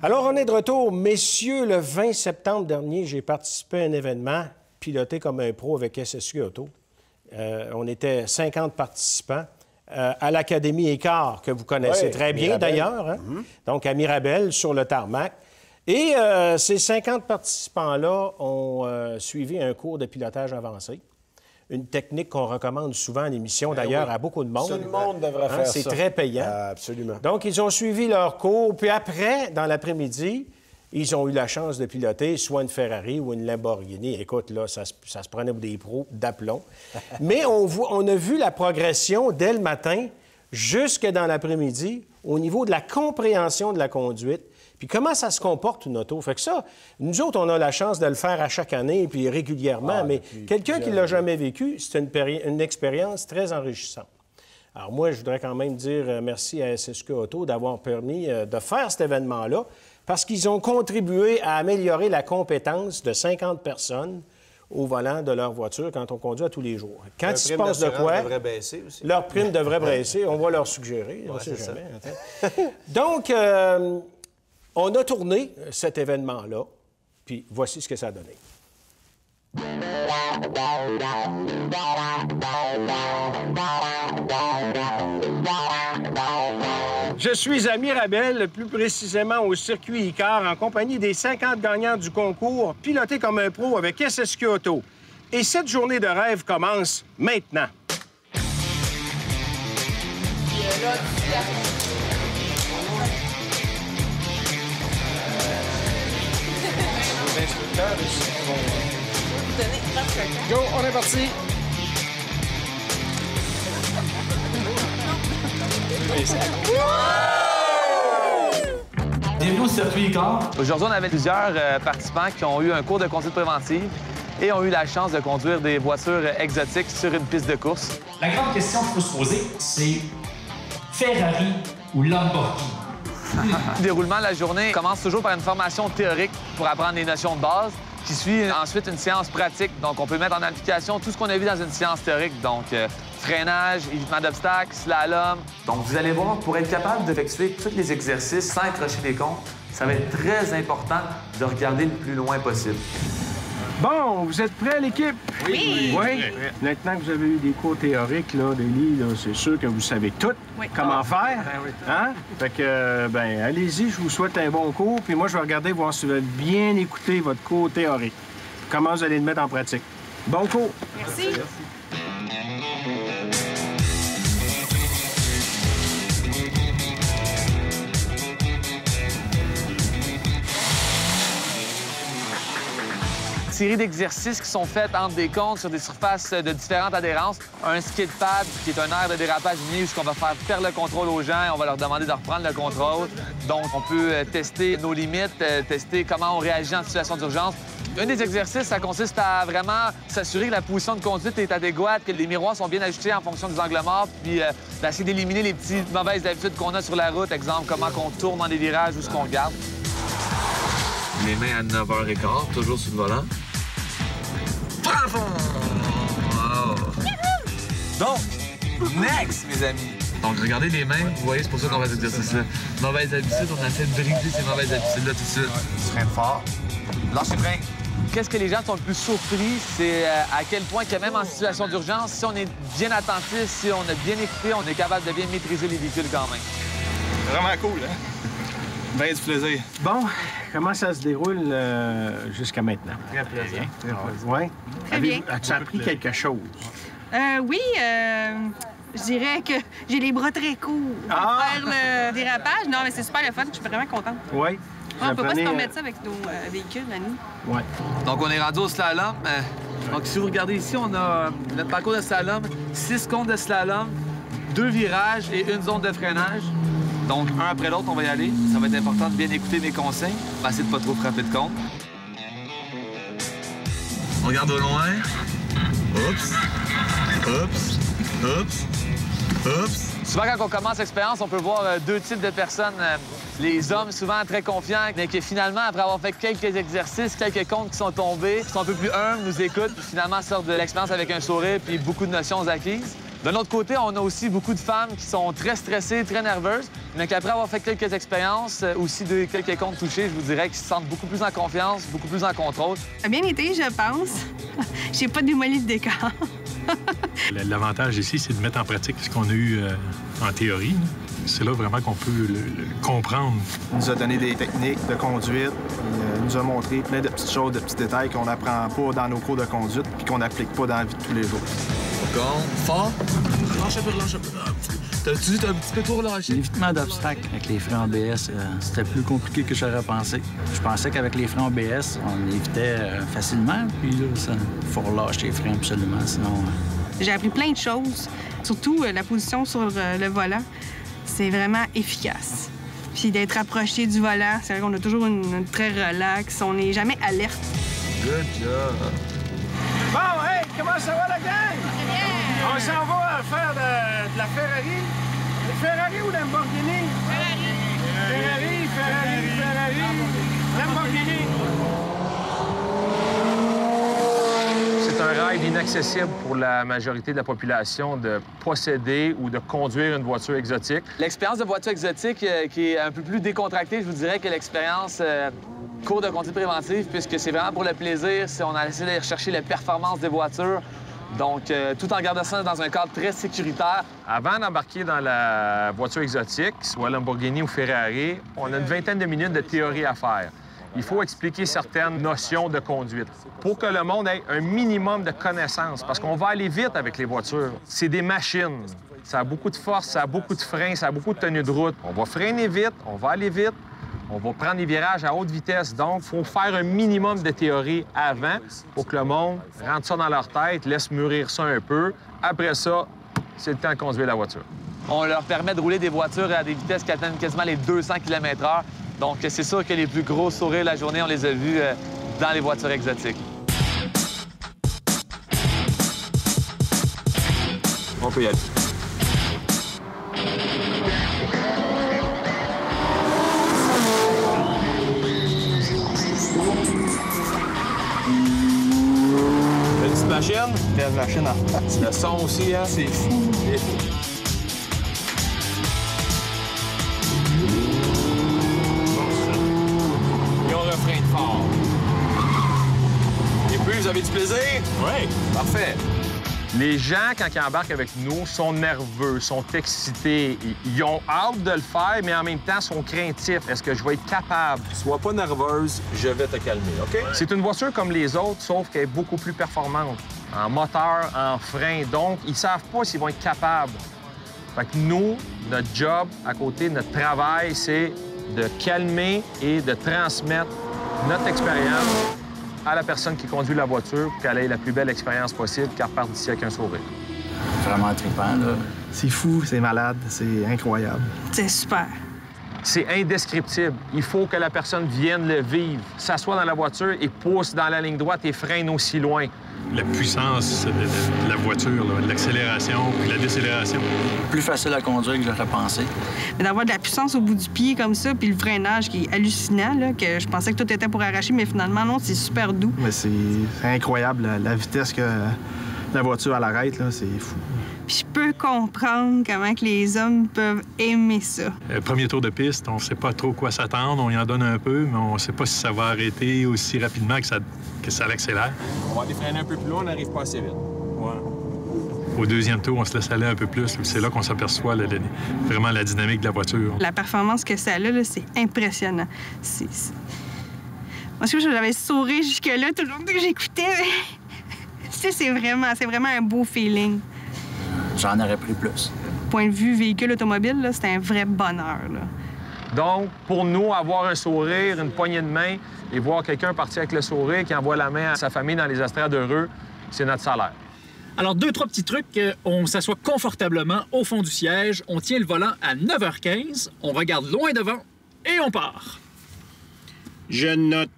Alors, on est de retour. Messieurs, le 20 septembre dernier, j'ai participé à un événement piloté comme un pro avec SSQ Auto. On était 50 participants à l'Académie Écart, que vous connaissez très bien d'ailleurs. Hein? Donc, à Mirabel, sur le tarmac. Et ces 50 participants-là ont suivi un cours de pilotage avancé. Une technique qu'on recommande souvent à l'émission, d'ailleurs, à beaucoup de monde. Tout le monde devrait faire ça. C'est très payant. Absolument. Donc, ils ont suivi leur cours. Puis après, dans l'après-midi, ils ont eu la chance de piloter soit une Ferrari ou une Lamborghini. Écoute, là, ça se prenait pour des pros d'aplomb. Mais on a vu la progression dès le matin jusque dans l'après-midi au niveau de la compréhension de la conduite. Puis comment ça se comporte, une auto? Fait que ça, nous autres, on a la chance de le faire à chaque année puis régulièrement, mais quelqu'un qui ne l'a jamais vécu, c'est une expérience très enrichissante. Alors moi, je voudrais quand même dire merci à SSQ Auto d'avoir permis de faire cet événement-là parce qu'ils ont contribué à améliorer la compétence de 50 personnes au volant de leur voiture quand on conduit à tous les jours. Quand il se passe de quoi, leur prime devrait baisser. On va leur suggérer, on ne sait jamais. Donc, on a tourné cet événement-là, puis voici ce que ça a donné. Je suis à Mirabel, plus précisément au circuit Icar, en compagnie des 50 gagnants du concours piloté comme un pro avec SSQ Auto. Et cette journée de rêve commence maintenant. Go, on est parti! Bienvenue au circuit Icar. Aujourd'hui, on avait plusieurs participants qui ont eu un cours de conduite préventive et ont eu la chance de conduire des voitures exotiques sur une piste de course. La grande question qu'il faut se poser, c'est Ferrari ou Lamborghini? Le déroulement de la journée commence toujours par une formation théorique pour apprendre les notions de base, qui suit ensuite une séance pratique. Donc, on peut mettre en application tout ce qu'on a vu dans une séance théorique. Donc, freinage, évitement d'obstacles, slalom. Donc, vous allez voir, pour être capable d'effectuer tous les exercices sans accrocher les comptes, ça va être très important de regarder le plus loin possible. Bon, vous êtes prêts, l'équipe? Oui! Oui? Maintenant que vous avez eu des cours théoriques, là, Denis, c'est sûr que vous savez tout comment faire. Hein? Fait que, allez-y, je vous souhaite un bon cours, puis moi, je vais regarder voir si vous avez bien écouté votre cours théorique. Comment vous allez le mettre en pratique. Bon cours! Merci! Série d'exercices qui sont faits entre des comptes sur des surfaces de différentes adhérences. Un skid pad, qui est un aire de dérapage linéaire où on va faire perdre le contrôle aux gens et on va leur demander de reprendre le contrôle. Donc, on peut tester nos limites, tester comment on réagit en situation d'urgence. Un des exercices, ça consiste à vraiment s'assurer que la position de conduite est adéquate, que les miroirs sont bien ajustés en fonction des angles morts, puis d'essayer d'éliminer les petites mauvaises habitudes qu'on a sur la route. Exemple, comment on tourne dans des virages ou ce qu'on regarde. Les mains à 9h15, toujours sur le volant. Bravo! Wow. Donc, next, mes amis. Donc, regardez les mains. Vous voyez, c'est pour ça qu'on fait cet exercice-là. Mauvaise habitude, on essaie de briser ces mauvaises habitudes-là tout de suite. Freine fort. Lâchez le frein. Qu'est-ce que les gens sont le plus surpris, c'est à quel point que même en situation d'urgence, si on est bien attentif, si on a bien écouté, on est capable de bien maîtriser les véhicules quand même. Vraiment cool, hein? Ben du plaisir. Bon, comment ça se déroule jusqu'à maintenant? Très plaisir. Très plaisir. Oui? Très bien. As-tu appris quelque chose? Oui, je dirais que j'ai les bras très courts pour faire le dérapage. Non, mais c'est super le fun, je suis vraiment contente. Oui. On peut pas se permettre ça avec nos véhicules, Annie. Oui. Donc, on est rendu au slalom. Donc, si vous regardez ici, on a notre parcours de slalom, 6 comptes de slalom, 2 virages et une zone de freinage. Donc, un après l'autre, on va y aller. Ça va être important de bien écouter mes conseils. On va essayer de pas trop frapper de compte. On regarde au loin. Oups. Oups. Oups. Oups. Souvent, quand on commence l'expérience, on peut voir 2 types de personnes. Les hommes, souvent très confiants, mais qui finalement, après avoir fait quelques exercices, quelques comptes qui sont tombés, qui sont un peu plus humbles, nous écoutent, puis finalement sortent de l'expérience avec un sourire puis beaucoup de notions acquises. D'un autre côté, on a aussi beaucoup de femmes qui sont très stressées, très nerveuses, mais qu'après avoir fait quelques expériences, aussi quelques comptes touchés, je vous dirais qu'ils se sentent beaucoup plus en confiance, beaucoup plus en contrôle. Ça a bien été, je pense. J'ai pas démoli le décor. L'avantage ici, c'est de mettre en pratique ce qu'on a eu en théorie. C'est là vraiment qu'on peut le comprendre. Il nous a donné des techniques de conduite. Il nous a montré plein de petites choses, de petits détails qu'on n'apprend pas dans nos cours de conduite puis qu'on n'applique pas dans la vie de tous les jours. Fort. Lâche un peu, lâche un peu. T'as-tu un petit peu trop lâché? L'évitement d'obstacles avec les freins ABS, c'était plus compliqué que j'aurais pensé. Je pensais qu'avec les freins ABS, on évitait facilement, puis là, il faut relâcher les freins absolument, sinon... J'ai appris plein de choses, surtout la position sur le volant. C'est vraiment efficace. Puis d'être approché du volant, c'est vrai qu'on a toujours une très relax, on n'est jamais alerte. Good job. Bon, hey, comment ça va, la gang? Yeah. On s'en va faire de la Ferrari. Ferrari ou Lamborghini? Ferrari. Lamborghini. C'est un rêve inaccessible pour la majorité de la population de posséder ou de conduire une voiture exotique. L'expérience de voiture exotique qui est un peu plus décontractée, je vous dirais, que l'expérience cours de conduite préventive, puisque c'est vraiment pour le plaisir. On a essayé d'aller rechercher les performances des voitures, donc tout en gardant ça dans un cadre très sécuritaire. Avant d'embarquer dans la voiture exotique, soit Lamborghini ou Ferrari, on a une vingtaine de minutes de théorie à faire. Il faut expliquer certaines notions de conduite pour que le monde ait un minimum de connaissances, parce qu'on va aller vite avec les voitures. C'est des machines. Ça a beaucoup de force, ça a beaucoup de freins, ça a beaucoup de tenue de route. On va freiner vite, on va aller vite, on va prendre des virages à haute vitesse. Donc, il faut faire un minimum de théorie avant pour que le monde rentre ça dans leur tête, laisse mûrir ça un peu. Après ça, c'est le temps de conduire la voiture. On leur permet de rouler des voitures à des vitesses qui atteignent quasiment les 200 km/h. Donc, c'est sûr que les plus gros sourires de la journée, on les a vus dans les voitures exotiques. On peut y aller. Petite machine? Belle machine. Le son aussi, hein? C'est fou. Vous avez du plaisir? Oui. Parfait. Les gens, quand ils embarquent avec nous, sont nerveux, sont excités. Ils ont hâte de le faire, mais en même temps, sont craintifs. Est-ce que je vais être capable? Sois pas nerveuse, je vais te calmer, OK? C'est une voiture comme les autres, sauf qu'elle est beaucoup plus performante. En moteur, en frein. Donc, ils savent pas s'ils vont être capables. Fait que nous, notre job, à côté de notre travail, c'est de calmer et de transmettre notre expérience à la personne qui conduit la voiture pour qu'elle ait la plus belle expérience possible, qu'elle reparte d'ici avec un sourire. Vraiment trippant, là. C'est fou, c'est malade, c'est incroyable. C'est super. C'est indescriptible. Il faut que la personne vienne le vivre, s'assoie dans la voiture et pousse dans la ligne droite et freine aussi loin. La puissance de la voiture, l'accélération puis la décélération. Plus facile à conduire que j'aurais pensé. Mais d'avoir de la puissance au bout du pied comme ça, puis le freinage qui est hallucinant, là, que je pensais que tout était pour arracher, mais finalement, non, c'est super doux. Mais c'est incroyable, la vitesse que la voiture à l'arrête, là, c'est fou. Puis je peux comprendre comment que les hommes peuvent aimer ça. Premier tour de piste, on ne sait pas trop quoi s'attendre. On y en donne un peu, mais on ne sait pas si ça va arrêter aussi rapidement que ça l'accélère. On va aller freiner un peu plus loin, on n'arrive pas assez vite. Ouais. Au deuxième tour, on se laisse aller un peu plus. C'est là qu'on s'aperçoit vraiment la dynamique de la voiture. La performance que ça a, là, c'est impressionnant. Moi, j'avais souri jusque-là tout le long que j'écoutais. C'est vraiment un beau feeling. J'en aurais pris plus. Point de vue véhicule automobile, là, c'est un vrai bonheur, là. Donc, pour nous, avoir un sourire, une poignée de main et voir quelqu'un partir avec le sourire qui envoie la main à sa famille dans les estrades heureux, c'est notre salaire. Alors, 2-3 petits trucs. On s'assoit confortablement au fond du siège, on tient le volant à 9h15, on regarde loin devant et on part. Je note.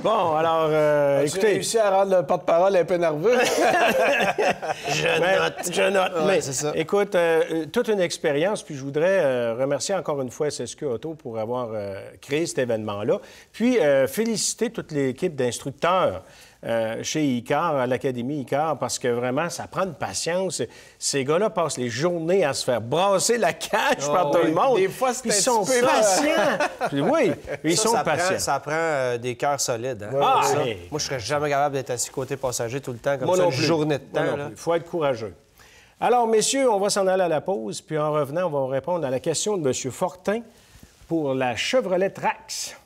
Bon, alors, As-tu écoutez... réussi à rendre le porte-parole un peu nerveux? Je note. Ouais, Mais, c'est ça. écoute, toute une expérience, puis je voudrais remercier encore une fois SSQ Auto pour avoir créé cet événement-là. Puis, féliciter toute l'équipe d'instructeurs chez ICAR, à l'Académie ICAR, parce que vraiment, ça prend de patience. Ces gars-là passent les journées à se faire brasser la cage par tout le monde. Des fois, c'est Puis un ils sont petit peu patients. Puis oui, ils sont patients. Ça prend des cœurs solides. Hein? Ah, Ça. hey. Moi, je serais jamais capable d'être assis côté passager tout le temps, comme Moi ça, non une plus. journée de temps. Moi non là. plus. Il faut être courageux. Alors, messieurs, on va s'en aller à la pause, puis en revenant, on va répondre à la question de M. Fortin pour la Chevrolet Trax.